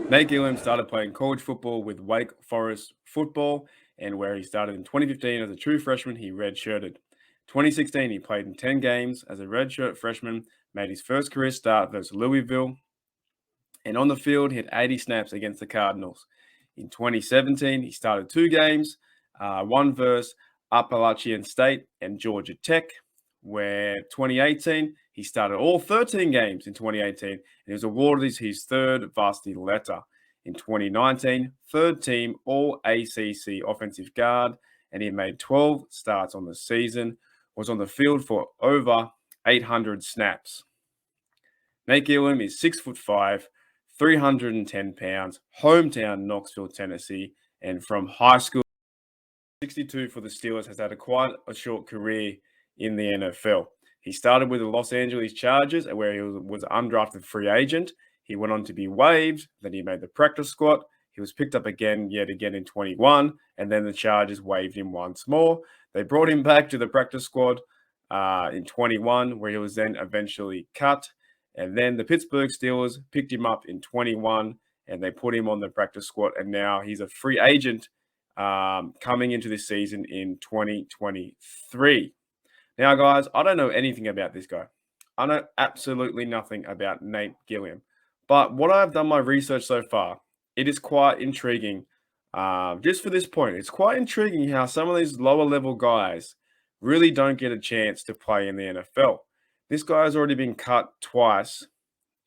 Nate Gilliam started playing college football with Wake Forest football, and where he started in 2015 as a true freshman, he redshirted. 2016, he played in 10 games as a redshirt freshman, made his first career start versus Louisville, and on the field, he had 80 snaps against the Cardinals. In 2017, he started 2 games, one versus Appalachian State and Georgia Tech, where 2018, he started all 13 games in 2018, and he was awarded his third varsity letter. In 2019, third team All ACC offensive guard, and he made 12 starts on the season, was on the field for over 800 snaps. Nate Gilliam is 6'5", 310 pounds, hometown Knoxville, Tennessee, and from high school, 62 for the Steelers, has had quite a short career in the NFL. He started with the Los Angeles Chargers, where he was an undrafted free agent. He went on to be waived. Then he made the practice squad. He was picked up yet again in 21, and then the Chargers waived him once more. They brought him back to the practice squad in 21, where he was then eventually cut. And then the Pittsburgh Steelers picked him up in 21, and they put him on the practice squad. And now he's a free agent coming into this season in 2023. Now, guys, I don't know anything about this guy. I know absolutely nothing about Nate Gilliam. But what I've done my research so far, it is quite intriguing. Just for this point, it's quite intriguing how some of these lower level guys really don't get a chance to play in the NFL. This guy has already been cut twice,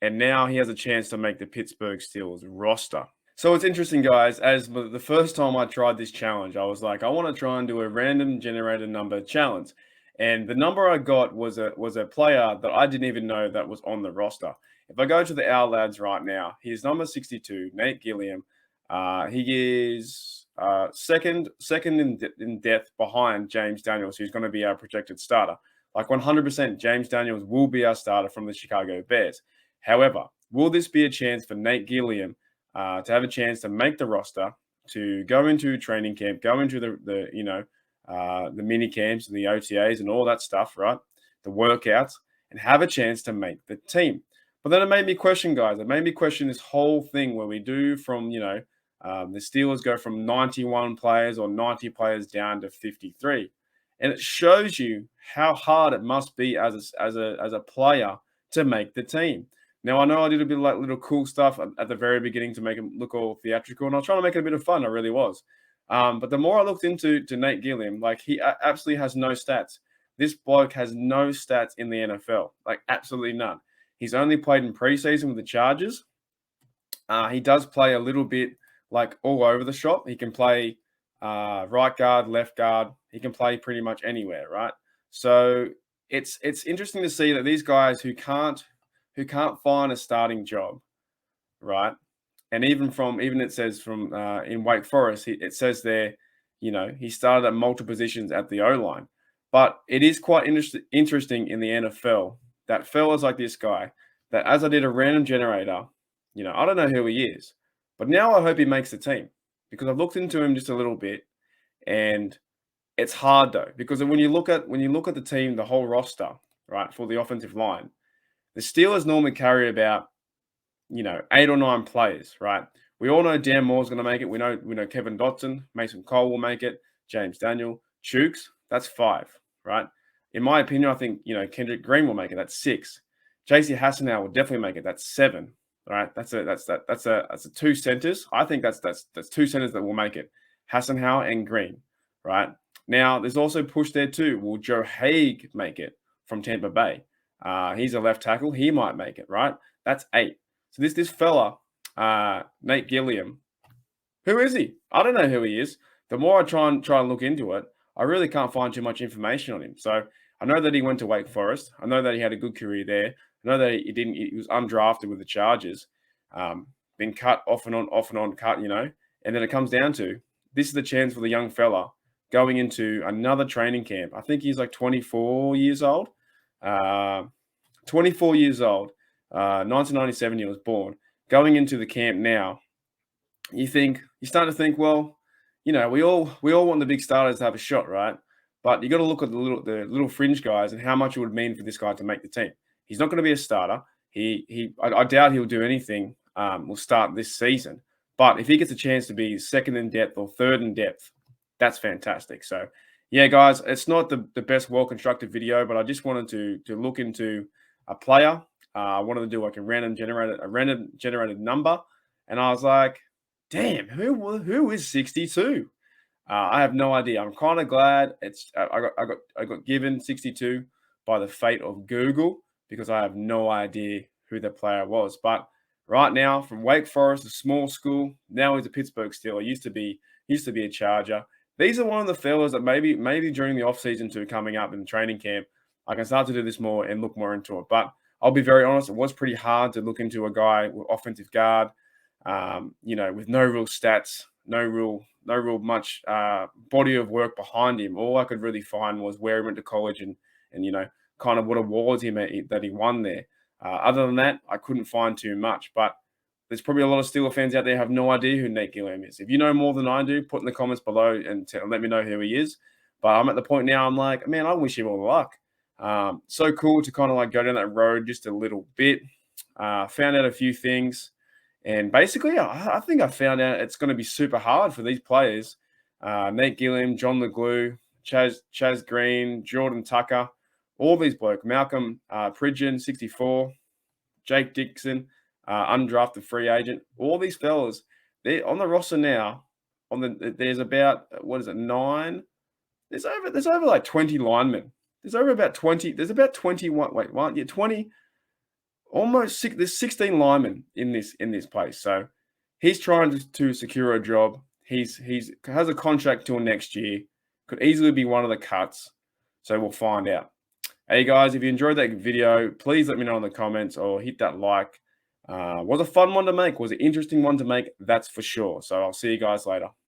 and now he has a chance to make the Pittsburgh Steelers roster. So it's interesting, guys, as the first time I tried this challenge, I was like, I want to try and do a random generated number challenge. And the number I got was a player that I didn't even know that was on the roster. If I go to the Our Lads right now, he's number 62, Nate Gilliam. He is second in depth behind James Daniels, who's going to be our projected starter. Like 100%, James Daniels will be our starter from the Chicago Bears. However, will this be a chance for Nate Gilliam to have a chance to make the roster, to go into training camp, go into the mini camps and the OTAs and all that stuff, right? The workouts, and have a chance to make the team. But then it made me question, guys. It made me question this whole thing where we do from, the Steelers go from 91 players or 90 players down to 53. And it shows you how hard it must be as a player to make the team. Now, I know I did a bit of like little cool stuff at the very beginning to make him look all theatrical, and I was trying to make it a bit of fun. I really was. But the more I looked into Nate Gilliam, like he absolutely has no stats. This bloke has no stats in the NFL, like absolutely none. He's only played in preseason with the Chargers. He does play a little bit like all over the shop. He can play right guard, left guard. He can play pretty much anywhere, right? So it's interesting to see that these guys who who can't find a starting job, right? And even it says from in Wake Forest, it says there, he started at multiple positions at the O line. But it is quite interesting in the NFL that fellas like this guy, that as I did a random generator, I don't know who he is, but now I hope he makes the team because I've looked into him just a little bit, and it's hard though because when you look at the team, the whole roster, right, for the offensive line, the Steelers normally carry about 8 or 9 players, right? We all know Dan Moore's going to make it. We know Kevin Dotson, Mason Cole will make it, James Daniel, Chooks. That's 5, right? In my opinion, I think Kendrick Green will make it. That's 6. JC Hassanau will definitely make it. That's 7. All right, that's a 2 centers. I think that's 2 centers that will make it. Hassanau and Green, right? Now there's also push there too. Will Joe Haig make it from Tampa Bay? He's a left tackle. He might make it, right? That's 8. So this fella, Nate Gilliam, who is he? I don't know who he is. The more I try and look into it, I really can't find too much information on him. So I know that he went to Wake Forest. I know that he had a good career there. I know that he was undrafted with the Chargers, been cut off and on, cut, and then it comes down to this is the chance for the young fella going into another training camp. I think he's like 24 years old. 24 years old. 1997 he was born. Going into the camp now, you start to think, well, we all want the big starters to have a shot, right? But you got to look at the little fringe guys and how much it would mean for this guy to make the team. He's not going to be a starter. I doubt he'll do anything. Will start this season. But if he gets a chance to be second in depth or third in depth, that's fantastic. So, yeah, guys, it's not the best well-constructed video, but I just wanted to look into a player. I wanted to do like a random generated number, and I was like, "Damn, who is 62?" I have no idea. I'm kind of glad I got given 62 by the fate of Google because I have no idea who the player was. But right now, from Wake Forest, a small school, now he's a Pittsburgh Steeler. Used to be a Charger. These are one of the fellas that maybe during the offseason too, coming up in training camp, I can start to do this more and look more into it. But I'll be very honest, it was pretty hard to look into a guy with offensive guard, with no real stats, no real much body of work behind him. All I could really find was where he went to college and kind of what awards that he won there. Other than that, I couldn't find too much. But there's probably a lot of Steeler fans out there who have no idea who Nate Gilliam is. If you know more than I do, put in the comments below and let me know who he is. But I'm at the point now, I'm like, man, I wish him all the luck. So cool to kind of like go down that road just a little bit. Found out a few things. And basically, I think I found out it's going to be super hard for these players. Nate Gilliam, John LeGlue, Chaz Green, Jordan Tucker, all these blokes. Malcolm Pridgeon, 64, Jake Dixon, undrafted free agent. All these fellas, they're on the roster now. There's about, 9? There's over like 20 linemen. There's about 20. There's about 21. Wait, what? Yeah, 20. Almost 6. There's 16 linemen in this place. So he's trying to secure a job. He's has a contract till next year. Could easily be one of the cuts. So we'll find out. Hey guys, if you enjoyed that video, please let me know in the comments or hit that like. Was a fun one to make. Was an interesting one to make. That's for sure. So I'll see you guys later.